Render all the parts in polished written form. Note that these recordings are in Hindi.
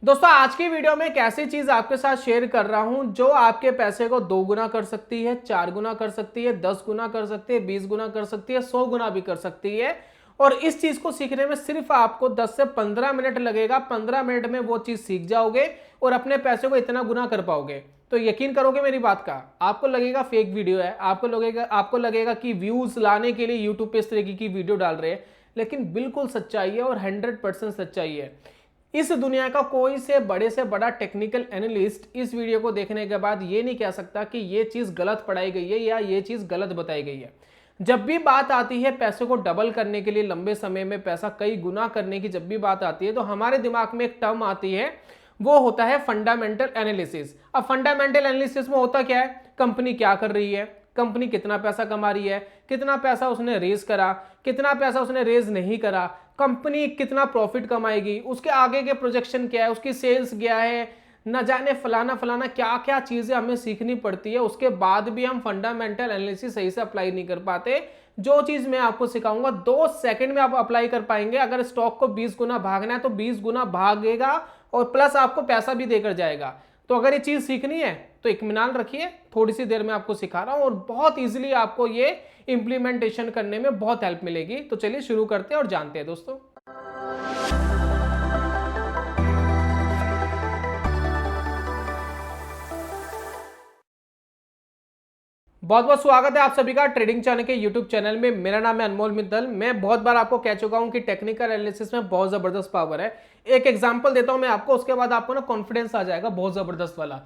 दोस्तों आज की वीडियो में एक ऐसी चीज आपके साथ शेयर कर रहा हूं जो आपके पैसे को 2 गुना कर सकती है, 4 गुना कर सकती है, 10 गुना कर सकती है, 20 गुना कर सकती है, 100 गुना भी कर सकती है। और इस चीज को सीखने में सिर्फ आपको 10 से 15 मिनट लगेगा। 15 मिनट में वो चीज सीख जाओगे और अपने पैसे को इतना गुना कर पाओगे। तो यकीन करोगे मेरी बात का। आपको लगेगा फेक वीडियो है, आपको लगेगा कि व्यूज लाने के लिए यूट्यूब पे इस तरीके की वीडियो डाल रहे हैं, लेकिन बिल्कुल सच्चाई है और 100% सच्चाई है। इस दुनिया का कोई से बड़ा टेक्निकल एनालिस्ट इस वीडियो को देखने के बाद ये नहीं कह सकता कि ये चीज गलत पढ़ाई गई है या ये चीज गलत बताई गई है। जब भी बात आती है पैसे को डबल करने के लिए, लंबे समय में पैसा कई गुना करने की जब भी बात आती है, तो हमारे दिमाग में एक टर्म आती है, वो होता है फंडामेंटल एनालिसिस। अब फंडामेंटल एनालिसिस में होता क्या है, कंपनी क्या कर रही है, कंपनी कितना पैसा कमा रही है, कितना पैसा उसने रेज करा, कितना पैसा उसने रेज नहीं करा, कंपनी कितना प्रॉफिट कमाएगी, उसके आगे के प्रोजेक्शन क्या है, उसकी सेल्स क्या है, न जाने फलाना फलाना क्या क्या चीजें हमें सीखनी पड़ती है। उसके बाद भी हम फंडामेंटल एनालिसिस सही से अप्लाई नहीं कर पाते। जो चीज मैं आपको सिखाऊंगा 2 सेकंड में आप अप्लाई कर पाएंगे। अगर स्टॉक को 20 गुना भागना है तो 20 गुना भागेगा और प्लस आपको पैसा भी देकर जाएगा। तो अगर ये चीज सीखनी है तो इत्मीनान रखिए, थोड़ी सी देर में आपको सिखा रहा हूं और बहुत इजीली आपको ये इंप्लीमेंटेशन करने में बहुत हेल्प मिलेगी। तो चलिए शुरू करते हैं और जानते हैं दोस्तों। बहुत बहुत स्वागत है आप सभी का ट्रेडिंग चैनल के यूट्यूब चैनल में। मेरा नाम है अनमोल मित्तल। मैं बहुत बार आपको कह चुका हूं कि टेक्निकल एनालिसिस में बहुत जबरदस्त पावर है। एक एग्जांपल देता हूं मैं आपको, उसके बाद आपको ना कॉन्फिडेंस आ जाएगा बहुत जबरदस्त वाला।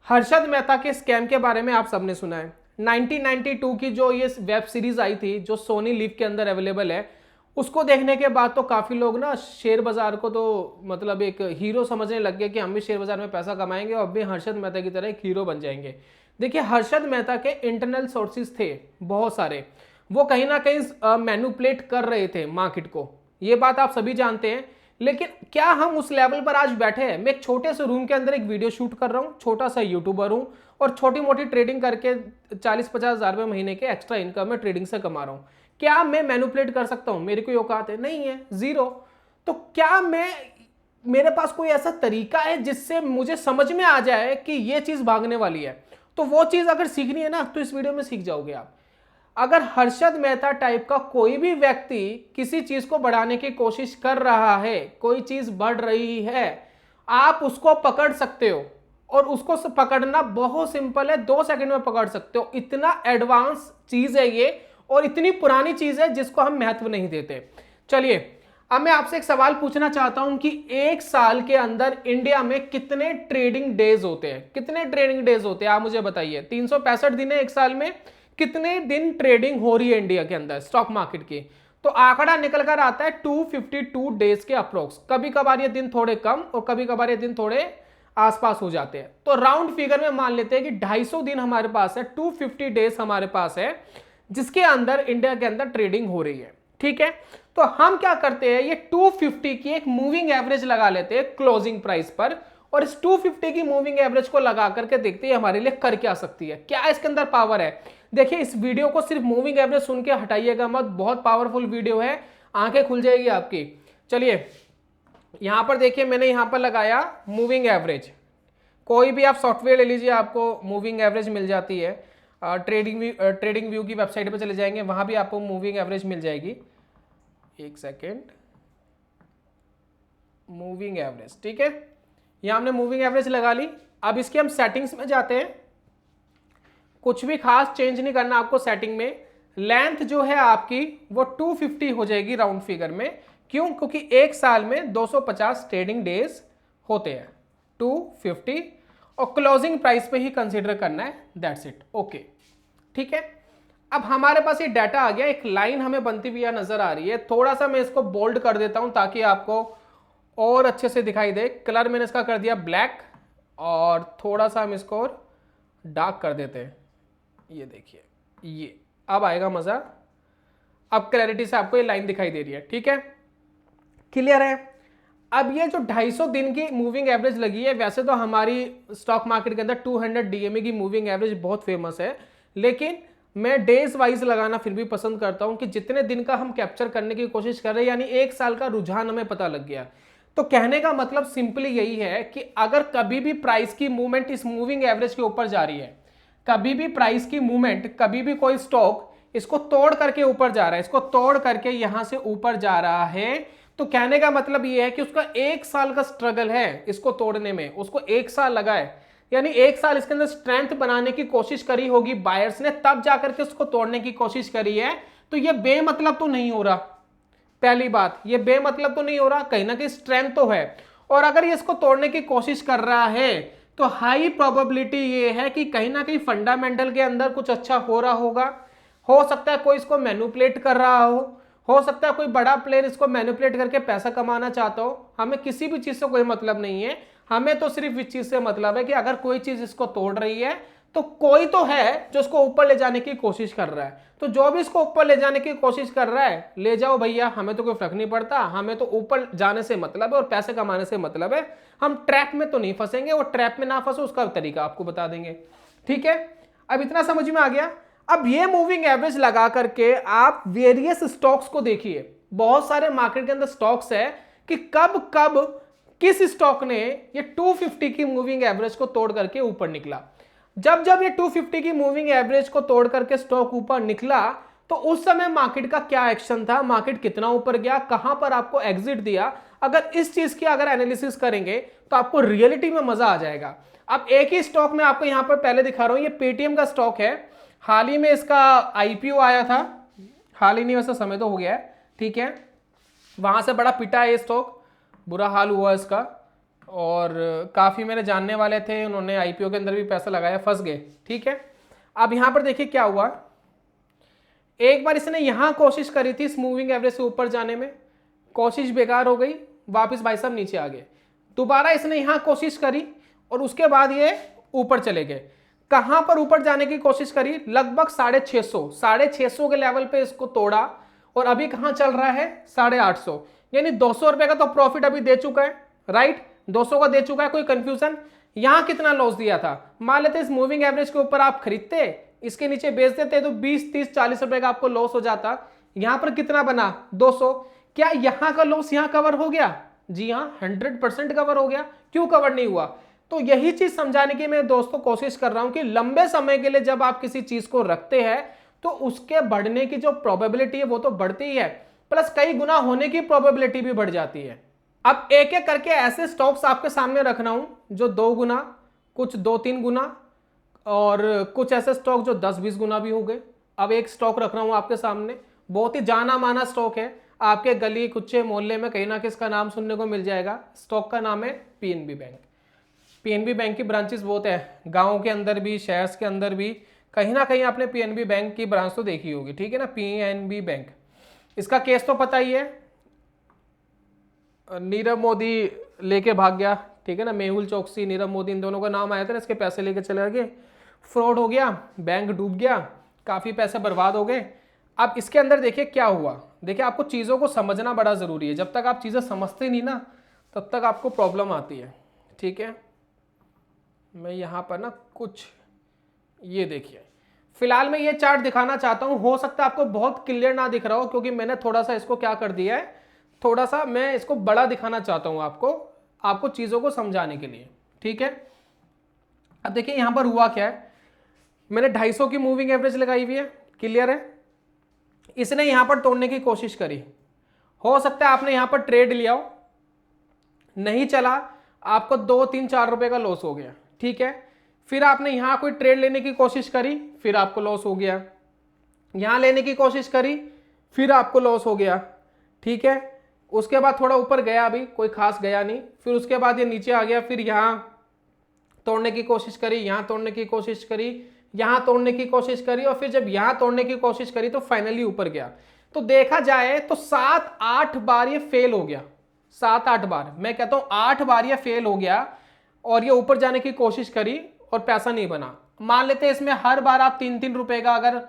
हर्षद मेहता के स्कैम के बारे में आप सबने सुना है। 1992 की जो ये वेब सीरीज आई थी, जो सोनी लिव के अंदर अवेलेबल है, उसको देखने के बाद तो काफी लोग ना शेयर बाजार को तो मतलब एक हीरो समझने लग गए कि हम भी शेयर बाजार में पैसा कमाएंगे और भी हर्षद मेहता की तरह एक हीरो बन जाएंगे। देखिए, हर्षद मेहता के इंटरनल सोर्सेज थे बहुत सारे, वो कहीं ना कहीं मैनिपुलेट कर रहे थे मार्केट को, ये बात आप सभी जानते हैं। लेकिन क्या हम उस लेवल पर आज बैठे हैं? मैं एक छोटे से रूम के अंदर एक वीडियो शूट कर रहा हूं, छोटा सा यूट्यूबर हूं और छोटी मोटी ट्रेडिंग करके 40-50 हजार रुपए महीने के एक्स्ट्रा इनकम में ट्रेडिंग से कमा रहा हूं। क्या मैं मैनिपुलेट कर सकता हूं? मेरी कोई औकात है? नहीं है, जीरो। तो क्या मेरे पास कोई ऐसा तरीका है जिससे मुझे समझ में आ जाए कि ये चीज भागने वाली है? तो वो चीज अगर सीखनी है ना तो इस वीडियो में सीख जाओगे आप। अगर हर्षद मेहता टाइप का कोई भी व्यक्ति किसी चीज को बढ़ाने की कोशिश कर रहा है, कोई चीज बढ़ रही है, आप उसको पकड़ सकते हो। और उसको पकड़ना बहुत सिंपल है, 2 सेकंड में पकड़ सकते हो। इतना एडवांस चीज है ये और इतनी पुरानी चीज है जिसको हम महत्व नहीं देते। चलिए, अब मैं आपसे एक सवाल पूछना चाहता हूं कि एक साल के अंदर इंडिया में कितने ट्रेडिंग डेज होते हैं? कितने ट्रेडिंग डेज होते हैं आप मुझे बताइए। 365 दिन है एक साल में, कितने दिन ट्रेडिंग हो रही है इंडिया के अंदर स्टॉक मार्केट की? तो आंकड़ा निकल कर आता है 252 डेज के अप्रोक्स। कभी कभार ये दिन थोड़े कम और कभी कभार ये दिन थोड़े आसपास हो जाते हैं। तो राउंड फिगर में मान लेते हैं कि 250 दिन हमारे पास है, 250 डेज हमारे पास है जिसके अंदर इंडिया के अंदर ट्रेडिंग हो रही है। ठीक है, तो हम क्या करते हैं, ये 250 की एक मूविंग एवरेज लगा लेते हैं क्लोजिंग प्राइस पर और इस 250 की मूविंग एवरेज को लगा करके देखते हैं हमारे लिए कर क्या सकती है, क्या इसके अंदर पावर है। देखिए, इस वीडियो को सिर्फ मूविंग एवरेज सुन के हटाइएगा मत, बहुत पावरफुल वीडियो है, आंखें खुल जाएगी आपकी। चलिए, यहां पर देखिए, मैंने यहां पर लगाया मूविंग एवरेज। कोई भी आप सॉफ्टवेयर ले लीजिए, आपको मूविंग एवरेज मिल जाती है। ट्रेडिंग व्यू की वेबसाइट पर चले जाएंगे, वहां भी आपको मूविंग एवरेज मिल जाएगी। एक सेकेंड, मूविंग एवरेज, ठीक है, यहां हमने मूविंग एवरेज लगा ली। अब इसके हम सेटिंग्स में जाते हैं। कुछ भी खास चेंज नहीं करना आपको सेटिंग में। लेंथ जो है आपकी वो 250 हो जाएगी राउंड फिगर में। क्यों? क्योंकि एक साल में 250 ट्रेडिंग डेज होते हैं, 250, और क्लोजिंग प्राइस पे ही कंसीडर करना है, दैट्स इट। ओके, ठीक है। अब हमारे पास ये डाटा आ गया, एक लाइन हमें बनती हुई नजर आ रही है। थोड़ा सा मैं इसको बोल्ड कर देता हूं ताकि आपको और अच्छे से दिखाई दे। कलर मैंने इसका कर दिया ब्लैक और थोड़ा सा हम इसको और डार्क कर देते हैं। ये देखिए, ये अब आएगा मजा। अब क्लैरिटी से आपको ये लाइन दिखाई दे रही है, ठीक है, क्लियर है। अब ये जो 250 दिन की मूविंग एवरेज लगी है, वैसे तो हमारी स्टॉक मार्केट के अंदर 200 डीएमए की मूविंग एवरेज बहुत फेमस है, लेकिन मैं डेज वाइज लगाना फिर भी पसंद करता हूं कि जितने दिन का हम कैप्चर करने की कोशिश कर रहे हैं, यानी एक साल का रुझान हमें पता लग गया। तो कहने का मतलब सिंपली यही है कि अगर कभी भी प्राइस की मूवमेंट इस मूविंग एवरेज के ऊपर जा रही है, कभी भी प्राइस की मूवमेंट, कभी भी कोई स्टॉक इसको तोड़ करके ऊपर जा रहा है, इसको तोड़ करके यहां से ऊपर जा रहा है, तो कहने का मतलब यह है कि उसका 1 साल का स्ट्रगल है इसको तोड़ने में, उसको 1 साल लगा है, यानी 1 साल इसके अंदर स्ट्रेंथ बनाने की कोशिश करी होगी बायर्स ने, तब जाकर के उसको तोड़ने की कोशिश करी है। तो ये बेमतलब तो नहीं हो रहा, पहली बात ये बेमतलब तो नहीं हो रहा, कहीं ना कहीं स्ट्रेंथ तो है। और अगर ये इसको तोड़ने की कोशिश कर रहा है तो हाई प्रोबेबिलिटी ये है कि कहीं ना कहीं फंडामेंटल के अंदर कुछ अच्छा हो रहा होगा। हो सकता है कोई इसको मैनिपुलेट कर रहा हो सकता है कोई बड़ा प्लेयर इसको मैनिपुलेट करके पैसा कमाना चाहता हो। हमें किसी भी चीज से कोई मतलब नहीं है, हमें तो सिर्फ इस चीज से मतलब है कि अगर कोई चीज इसको तोड़ रही है तो कोई तो है जो इसको ऊपर ले जाने की कोशिश कर रहा है। तो जो भी इसको ऊपर ले जाने की कोशिश कर रहा है, ले जाओ भैया, हमें तो कोई फर्क नहीं पड़ता, हमें तो ऊपर जाने से मतलब है और पैसे कमाने से मतलब है। हम ट्रैप में तो नहीं फंसेंगे, और ट्रैप में ना फंसो उसका तरीका आपको बता देंगे। ठीक है, अब इतना समझ में आ गया। अब ये मूविंग एवरेज लगा करके आप वेरियस स्टॉक्स को देखिए, बहुत सारे मार्केट के अंदर स्टॉक्स है कि कब कब किस स्टॉक ने ये 250 की मूविंग एवरेज को तोड़ करके ऊपर निकला। जब जब ये 250 की मूविंग एवरेज को तोड़ करके स्टॉक ऊपर निकला तो उस समय मार्केट का क्या एक्शन था, मार्केट कितना ऊपर गया, कहां पर आपको एग्जिट दिया। अगर इस चीज की अगर एनालिसिस करेंगे तो आपको रियलिटी में मजा आ जाएगा। अब एक ही स्टॉक में आपको यहां पर पहले दिखा रहा हूं, ये पेटीएम का स्टॉक है, हाल ही में इसका आईपीओ आया था, हाल ही नहीं वैसे समय तो हो गया है, ठीक है। वहां से बड़ा पिटा है ये स्टॉक, बुरा हाल हुआ इसका, और काफ़ी मेरे जानने वाले थे, उन्होंने आईपीओ के अंदर भी पैसा लगाया, फंस गए। ठीक है, अब यहाँ पर देखिए क्या हुआ, एक बार इसने यहाँ कोशिश करी थी इस मूविंग एवरेज से ऊपर जाने में, कोशिश बेकार हो गई, वापस भाई साहब नीचे आ गए। दोबारा इसने यहाँ कोशिश करी और उसके बाद ये ऊपर चले गए। कहाँ पर ऊपर जाने की कोशिश करी, लगभग 650 के लेवल पे इसको तोड़ा, और अभी कहाँ चल रहा है 850, यानी 200 रुपए का तो प्रॉफिट अभी दे चुका है, राइट, 200 का दे चुका है, कोई कंफ्यूजन। यहां कितना लॉस दिया था, मान लेते इस मूविंग एवरेज के ऊपर आप खरीदते, इसके नीचे बेच देते तो 20 30 40 रुपए का आपको लॉस हो जाता। यहां पर कितना बना 200, क्या यहां का लॉस यहां कवर हो गया? जी हां, 100% कवर हो गया। क्यों कवर नहीं हुआ? तो यही चीज समझाने की मैं दोस्तों कोशिश कर रहा हूं कि लंबे समय के लिए जब आप किसी चीज को रखते हैं तो उसके बढ़ने की जो प्रोबेबिलिटी है वो तो बढ़ती ही है, प्लस कई गुना होने की प्रोबेबिलिटी भी बढ़ जाती है। अब एक एक करके ऐसे स्टॉक्स आपके सामने रखना हूं जो 2 गुना, कुछ 2-3 गुना, और कुछ ऐसे स्टॉक जो 10-20 गुना भी हो गए। अब एक स्टॉक रख रहा हूं आपके सामने, बहुत ही जाना माना स्टॉक है, आपके गली कुच्चे मोहल्ले में कहीं ना किसका नाम सुनने को मिल जाएगा। स्टॉक का नाम है पीएनबी बैंक। पीएनबी बैंक की ब्रांचेस बहुत है, गाँव के अंदर भी, शहर के अंदर भी, कहीं ना कहीं आपने पीएनबी बैंक की ब्रांच तो देखी होगी, ठीक है ना, पीएनबी बैंक। इसका केस तो पता ही है, नीरव मोदी लेके भाग गया, ठीक है ना, मेहुल चोकसी, नीरव मोदी, इन दोनों का नाम आया था ना, इसके पैसे लेके चले गए, फ्रॉड हो गया, बैंक डूब गया, काफ़ी पैसे बर्बाद हो गए। अब इसके अंदर देखिए क्या हुआ, देखिए आपको चीज़ों को समझना बड़ा ज़रूरी है, जब तक आप चीज़ें समझते नहीं ना तब तक आपको प्रॉब्लम आती है, ठीक है। मैं यहाँ पर ना कुछ ये देखिए, फिलहाल मैं ये चार्ट दिखाना चाहता हूँ, हो सकता है आपको बहुत क्लियर ना दिख रहा हो क्योंकि मैंने थोड़ा सा इसको क्या कर दिया है, थोड़ा सा मैं इसको बड़ा दिखाना चाहता हूँ आपको चीज़ों को समझाने के लिए, ठीक है। अब देखिए यहाँ पर हुआ क्या है, मैंने 250 की मूविंग एवरेज लगाई हुई है, क्लियर है। इसने यहाँ पर तोड़ने की कोशिश करी, हो सकता है आपने यहाँ पर ट्रेड लिया हो, नहीं चला, आपको 2-3-4 रुपए का लॉस हो गया, ठीक है। फिर आपने यहाँ कोई ट्रेड लेने की कोशिश करी, फिर आपको लॉस हो गया, यहाँ लेने की कोशिश करी, फिर आपको लॉस हो गया, ठीक है। उसके बाद थोड़ा ऊपर गया, अभी कोई खास गया नहीं, फिर उसके बाद ये नीचे आ गया, फिर यहाँ तोड़ने की कोशिश करी, यहाँ तोड़ने की कोशिश करी, यहाँ तोड़ने की कोशिश करी, और फिर जब यहाँ तोड़ने की कोशिश करी तो फाइनली ऊपर गया। तो देखा जाए तो 7-8 बार ये फेल हो गया, 7-8 बार, मैं कहता हूँ 8 बार ये फेल हो गया, और ये ऊपर जाने की कोशिश करी और पैसा नहीं बना। मान लेते हैं इसमें हर बार आप 3-3 रुपए का अगर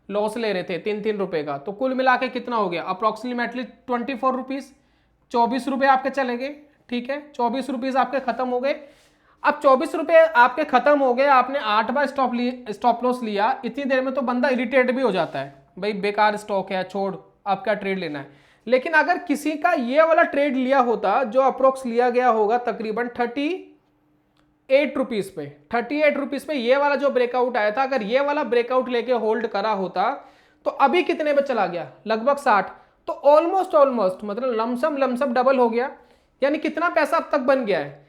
लॉस ले रहे थे, 3-3 रुपए का, तो कुल मिला के कितना हो गया, अप्रोक्सीमेटली 24 रुपीज, 24 रुपए आपके चले गए, ठीक है, 24 रुपीज आपके खत्म हो गए। अब 24 रुपए आपके खत्म हो गए, आपने 8 बार स्टॉप लॉस लिया, इतनी देर में तो बंदा इरिटेट भी हो जाता है, भाई बेकार स्टॉक है, छोड़, अब क्या ट्रेड लेना है। लेकिन अगर किसी का ये वाला ट्रेड लिया होता जो अप्रोक्स लिया गया होगा तकरीबन 38 रुपीज पे, 38 रुपीज पे ये वाला जो ब्रेकआउट आया था, अगर ये वाला ब्रेकआउट लेके होल्ड करा होता तो अभी कितने पे चला गया, लगभग 60। तो ऑलमोस्ट मतलब लमसम डबल हो गया। यानी कितना पैसा अब तक बन गया है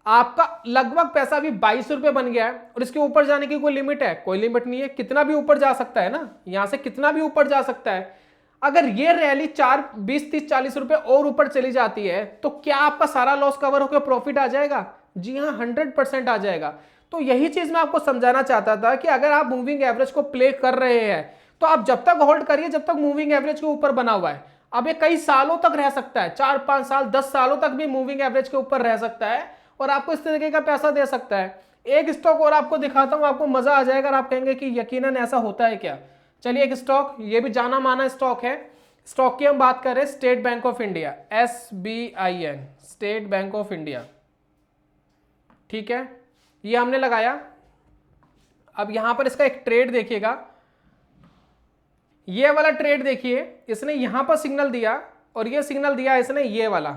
आपका, लगभग पैसा अभी 22 रुपए बन गया है। और इसके ऊपर जाने की कोई लिमिट है? कोई लिमिट नहीं है, कितना भी ऊपर जा सकता है ना, यहां से कितना भी ऊपर जा सकता है। अगर ये रैली 4 20 30 40 रुपए और ऊपर चली जाती है तो क्या आपका सारा लॉस कवर होकर प्रॉफिट आ जाएगा? जी हाँ, 100% आ जाएगा। तो यही चीज मैं आपको समझाना चाहता था कि अगर आप मूविंग एवरेज को प्ले कर रहे हैं तो आप जब तक होल्ड करिए जब तक मूविंग एवरेज के ऊपर बना हुआ है। अब ये कई सालों तक रह सकता है, 4-5 साल 10 सालों तक भी मूविंग एवरेज के ऊपर रह सकता है और आपको इस तरीके का पैसा दे सकता है। एक स्टॉक और आपको दिखाता हूं, आपको मजा आ जाएगा और आप कहेंगे कि यकीनन ऐसा होता है क्या। चलिए एक स्टॉक, ये भी जाना माना स्टॉक है। स्टॉक की हम बात करें, state bank of India, SBIN, state bank of India. ठीक है, ये हमने लगाया। अब यहां पर इसका एक ट्रेड देखिएगा, ये वाला ट्रेड देखिए, इसने यहां पर सिग्नल दिया और ये सिग्नल दिया इसने ये वाला,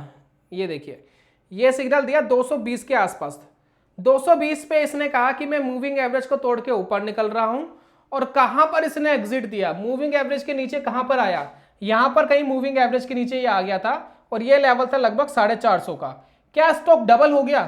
ये देखिए ये सिग्नल दिया 220 के आसपास। 220 पे इसने कहा कि मैं मूविंग एवरेज को तोड़ के ऊपर निकल रहा हूं। और कहां पर इसने एग्जिट दिया, मूविंग एवरेज के नीचे कहां पर आया, यहां पर कहीं मूविंग एवरेज के नीचे ये आ गया था और ये लेवल था लगभग 450 का। क्या स्टॉक डबल हो गया?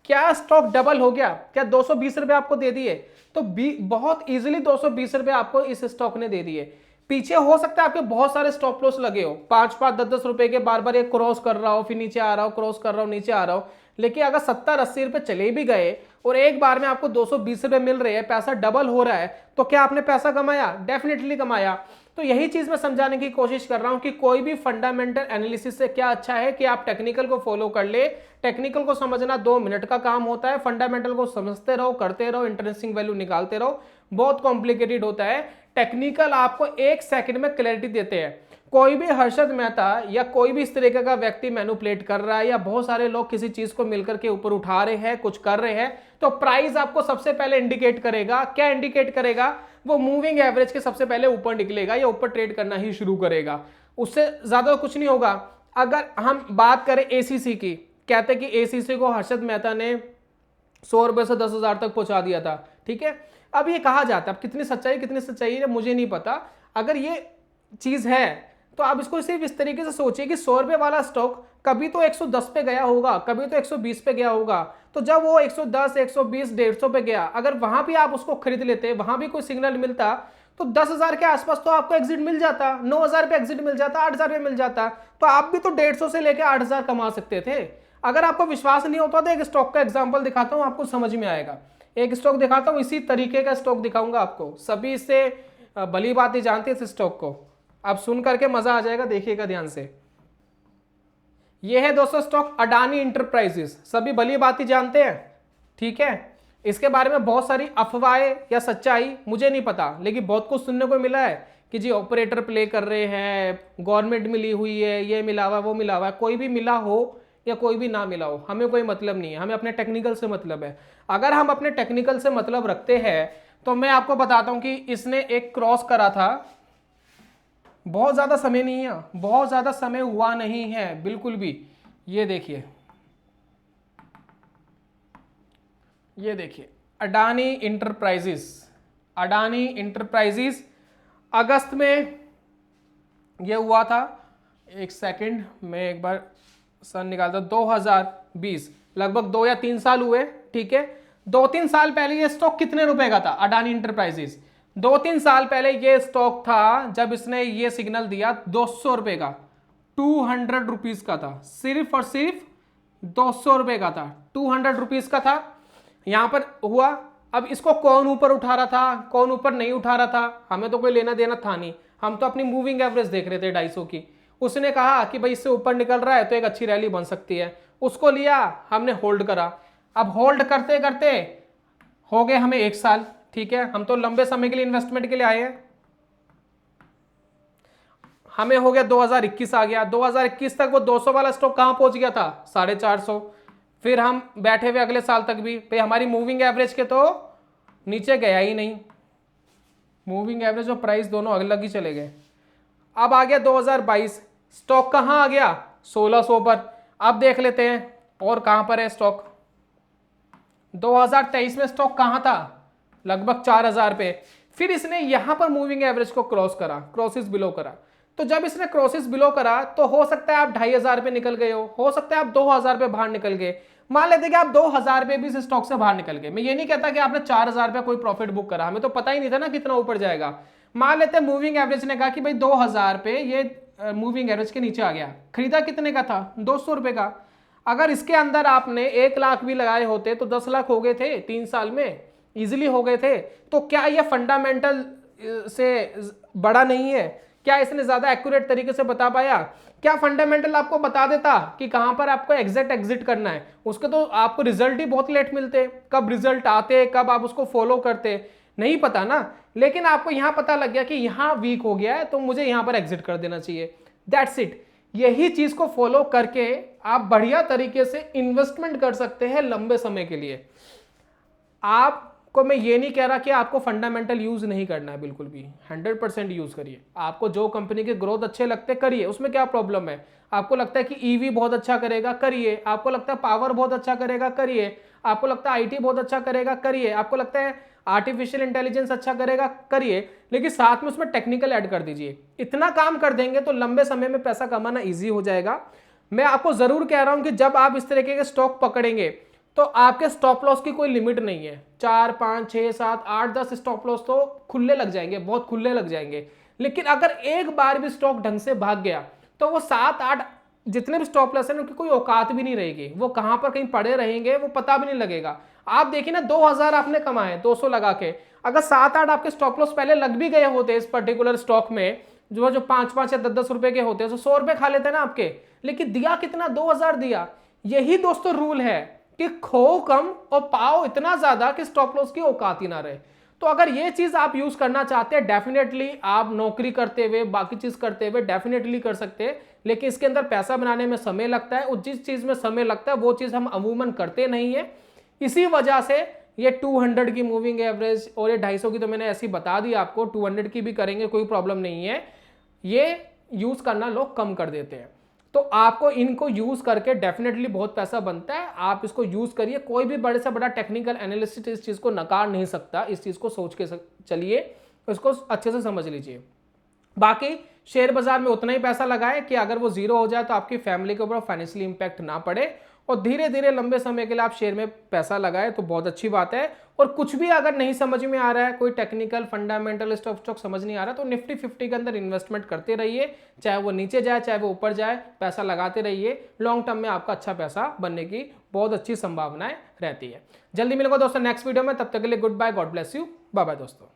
क्या स्टॉक डबल हो गया? क्या 220 रुपए आपको दे दिए? तो बहुत इजीली 220 रुपए आपको इस स्टॉक ने दे दिए। पीछे हो सकता है आपके बहुत सारे स्टॉप लॉस लगे हो, 5-5 10-10 रुपए के, बार बार ये क्रॉस कर रहा हो फिर नीचे आ रहा हो, क्रॉस कर रहा हो नीचे आ रहा हो। लेकिन अगर 70-80 रुपए चले भी गए और एक बार में आपको 220 रुपए मिल रहे हैं, पैसा डबल हो रहा है, तो क्या आपने पैसा कमाया? डेफिनेटली कमाया। तो यही चीज मैं समझाने की कोशिश कर रहा हूं कि कोई भी फंडामेंटल एनालिसिस से क्या अच्छा है कि आप टेक्निकल को फॉलो कर ले। टेक्निकल को समझना 2 मिनट का काम होता है, फंडामेंटल को समझते रहो, करते रहो, इंटरेस्टिंग वैल्यू निकालते रहो, बहुत कॉम्प्लिकेटेड होता है। टेक्निकल आपको 1 सेकंड में क्लैरिटी देते हैं। कोई भी हर्षद मेहता या कोई भी इस तरीके का व्यक्ति मैनिपुलेट कर रहा है या बहुत सारे लोग किसी चीज को मिलकर के ऊपर उठा रहे हैं, कुछ कर रहे हैं, तो प्राइस आपको सबसे पहले इंडिकेट करेगा। क्या इंडिकेट करेगा? वो मूविंग एवरेज के सबसे पहले ऊपर निकलेगा या ऊपर ट्रेड करना ही शुरू करेगा, उससे ज्यादा कुछ नहीं होगा। अगर हम बात करें एसीसी की, कहते हैं कि एसीसी को हर्षद मेहता ने 100 रुपए से 10,000 तक पहुंचा दिया था। ठीक है, अब ये कहा जाता है, अब कितनी सच्चाई है मुझे नहीं पता। अगर ये चीज है तो आप इसको सिर्फ इस तरीके से सोचिए कि 100 रुपए वाला स्टॉक कभी तो 110 पे गया होगा, कभी तो 120 पे गया होगा। तो जब वो 110, 120, 150 पे गया, अगर वहां भी आप उसको खरीद लेते, वहां भी कोई सिग्नल मिलता, तो 10,000 के आसपास तो आपको एग्जिट मिल जाता, 9,000 पे एग्जिट मिल जाता, 8,000 पे मिल जाता, तो आप भी तो 150 से लेकर 8,000 कमा सकते थे। अगर आपको विश्वास नहीं होता तो एक स्टॉक का एग्जाम्पल दिखाता हूं, आपको समझ में आएगा। एक स्टॉक दिखाता हूं, इसी तरीके का स्टॉक दिखाऊंगा आपको, सभी इससे भली बात ही जानते हैं इस स्टॉक को। आप सुन करके मजा आ जाएगा, देखिएगा ध्यान से। ये है दोस्तों स्टॉक अडानी इंटरप्राइजेस, सभी भली बात ही जानते हैं। ठीक है, इसके बारे में बहुत सारी अफवाहें या सच्चाई मुझे नहीं पता, लेकिन बहुत कुछ सुनने को मिला है कि जी ऑपरेटर प्ले कर रहे हैं, गवर्नमेंट मिली हुई है, ये मिला हुआ वो मिला हुआ है। कोई भी मिला हो या कोई भी ना मिला हो, हमें कोई मतलब नहीं है, हमें अपने टेक्निकल से मतलब है। अगर हम अपने टेक्निकल से मतलब रखते हैं तो मैं आपको बताता हूं कि इसने एक क्रॉस करा था, बहुत ज्यादा समय नहीं है, बहुत ज्यादा समय हुआ नहीं है बिल्कुल भी। ये देखिए, ये देखिए अडानी इंटरप्राइजेस, अडानी इंटरप्राइजेस अगस्त में ये हुआ था। एक सेकंड, मैं एक बार सन निकालता, 2020, लगभग 2 या 3 साल हुए। ठीक है, 2-3 साल पहले ये स्टॉक कितने रुपए का था अडानी इंटरप्राइजेस? 2-3 साल पहले ये स्टॉक था, जब इसने ये सिग्नल दिया, 200 रुपए का, 200 रुपीज का था, सिर्फ और सिर्फ 200 रुपए का था, 200 रुपीज का था। यहां पर हुआ। अब इसको कौन ऊपर उठा रहा था, कौन ऊपर नहीं उठा रहा था, हमें तो कोई लेना देना था नहीं, हम तो अपनी मूविंग एवरेज देख रहे थे 250 की। उसने कहा कि भाई इससे ऊपर निकल रहा है तो एक अच्छी रैली बन सकती है, उसको लिया, हमने होल्ड करा। अब होल्ड करते करते हो गए हमें 1 साल। ठीक है, हम तो लंबे समय के लिए इन्वेस्टमेंट के लिए आए हैं। हमें हो गया 2021 आ गया, 2021 तक वो 200 वाला स्टॉक कहां पहुंच गया था, 450। फिर हम बैठे हुए अगले साल तक भी, भाई हमारी मूविंग एवरेज के तो नीचे गया ही नहीं, मूविंग एवरेज और प्राइस दोनों अलग ही चले गए। अब आ गया 2022, स्टॉक कहां आ गया 1600 पर। अब देख लेते हैं और कहां पर है स्टॉक। 2023 में स्टॉक कहां था, लगभग 4000 पे। फिर इसने यहां पर मूविंग एवरेज को क्रॉस करा, क्रॉसिस बिलो करा। तो जब इसने क्रॉसिस बिलो करा तो हो सकता है आप 2500 पे निकल गए हो सकता है आप 2000 पे बाहर निकल गए। मान लेते कि आप 2000 पे भी इस स्टॉक से बाहर निकल गए। मैं ये नहीं कहता कि आपने 4000 पे कोई प्रॉफिट बुक करा, हमें तो पता ही नहीं था ना कितना ऊपर जाएगा। मान लेते मूविंग एवरेज ने कहा कि भाई 2000 पे ये मूविंग एवरेज के नीचे आ गया, खरीदा कितने का था 200 रुपए का। अगर इसके अंदर आपने 1 लाख भी लगाए होते तो 10 लाख हो गए थे 3 साल में, इजिली हो गए थे। तो क्या ये फंडामेंटल से बड़ा नहीं है? क्या इसने ज्यादा एक्यूरेट तरीके से बता पाया? क्या फंडामेंटल आपको बता देता कि कहां पर आपको एग्जैक्ट एग्जिट करना है? उसके तो आपको रिजल्ट ही बहुत लेट मिलते, कब रिजल्ट आते, कब आप उसको फॉलो करते, नहीं पता ना। लेकिन आपको यहां पता लग गया कि यहां वीक हो गया है तो मुझे यहां पर एग्जिट कर देना चाहिए, दैट्स इट। यही चीज को फॉलो करके आप बढ़िया तरीके से इन्वेस्टमेंट कर सकते हैं लंबे समय के लिए। आपको मैं ये नहीं कह रहा कि आपको फंडामेंटल यूज नहीं करना है, बिल्कुल भी 100% यूज करिए। आपको जो कंपनी के ग्रोथ अच्छे लगते करिए, उसमें क्या प्रॉब्लम है। आपको लगता है कि ईवी बहुत अच्छा करेगा, करिए। आपको लगता है पावर बहुत अच्छा करेगा, करिए। आपको लगता है आईटी बहुत अच्छा करेगा, करिए। आपको लगता है आर्टिफिशियल इंटेलिजेंस अच्छा करेगा, करिए। लेकिन साथ में उसमें टेक्निकल ऐड कर दीजिए। इतना काम कर देंगे तो लंबे समय में पैसा कमाना ईजी हो जाएगा। मैं आपको जरूर कह रहा हूं कि जब आप इस तरीके के स्टॉक पकड़ेंगे तो आपके स्टॉप लॉस की कोई लिमिट नहीं है। 4 5 6 7 8 10 स्टॉप लॉस तो खुले लग जाएंगे, बहुत खुले लग जाएंगे। लेकिन अगर एक बार भी स्टॉक ढंग से भाग गया तो वो 7 8 जितने भी स्टॉप लॉस है उनकी कोई औकात भी नहीं रहेगी। वो कहां पर कहीं पड़े रहेंगे वो पता भी नहीं लगेगा। आप देखिए ना, 2000 आपने कमाए 200 लगा के, अगर 7 8 आपके स्टॉप लॉस पहले लग भी गए होते इस पर्टिकुलर स्टॉक में, जो 5 5 या 10 10 रुपए के होते हैं, तो 100 रुपए खा लेते ना आपके। लेकिन दिया कितना, 2000 दिया। यही दोस्तों रूल है कि खो कम और पाओ इतना ज्यादा कि स्टॉप लॉस की औकात ही ना रहे। तो अगर ये चीज आप यूज करना चाहते हैं, डेफिनेटली आप नौकरी करते हुए बाकी चीज करते हुए डेफिनेटली कर सकते हैं। लेकिन इसके अंदर पैसा बनाने में समय लगता है, और जिस चीज में समय लगता है वो चीज हम अमूमन करते नहीं है। इसी वजह से ये 200 की मूविंग एवरेज और ये 250 की तो मैंने ऐसी बता दी आपको, 200 की भी करेंगे कोई प्रॉब्लम नहीं है। ये यूज करना लोग कम कर देते हैं। तो आपको इनको यूज करके डेफिनेटली बहुत पैसा बनता है। आप इसको यूज करिए। कोई भी बड़े से बड़ा टेक्निकल एनालिस्ट इस चीज को नकार नहीं सकता। इस चीज को सोच के चलिए, इसको अच्छे से समझ लीजिए। बाकी शेयर बाजार में उतना ही पैसा लगाए कि अगर वो जीरो हो जाए तो आपकी फैमिली के ऊपर फाइनेंशियल इंपैक्ट ना पड़े, और धीरे धीरे लंबे समय के लिए आप शेयर में पैसा लगाए तो बहुत अच्छी बात है। और कुछ भी अगर नहीं समझ में आ रहा है, कोई टेक्निकल फंडामेंटल स्टॉक समझ नहीं आ रहा, तो निफ्टी 50 के अंदर इन्वेस्टमेंट करते रहिए। चाहे वो नीचे जाए चाहे वो ऊपर जाए, पैसा लगाते रहिए। लॉन्ग टर्म में आपका अच्छा पैसा बनने की बहुत अच्छी संभावनाएं रहती है। जल्दी मिलेगा दोस्तों नेक्स्ट वीडियो में, तब तक के लिए goodbye, God bless you, bye bye दोस्तों।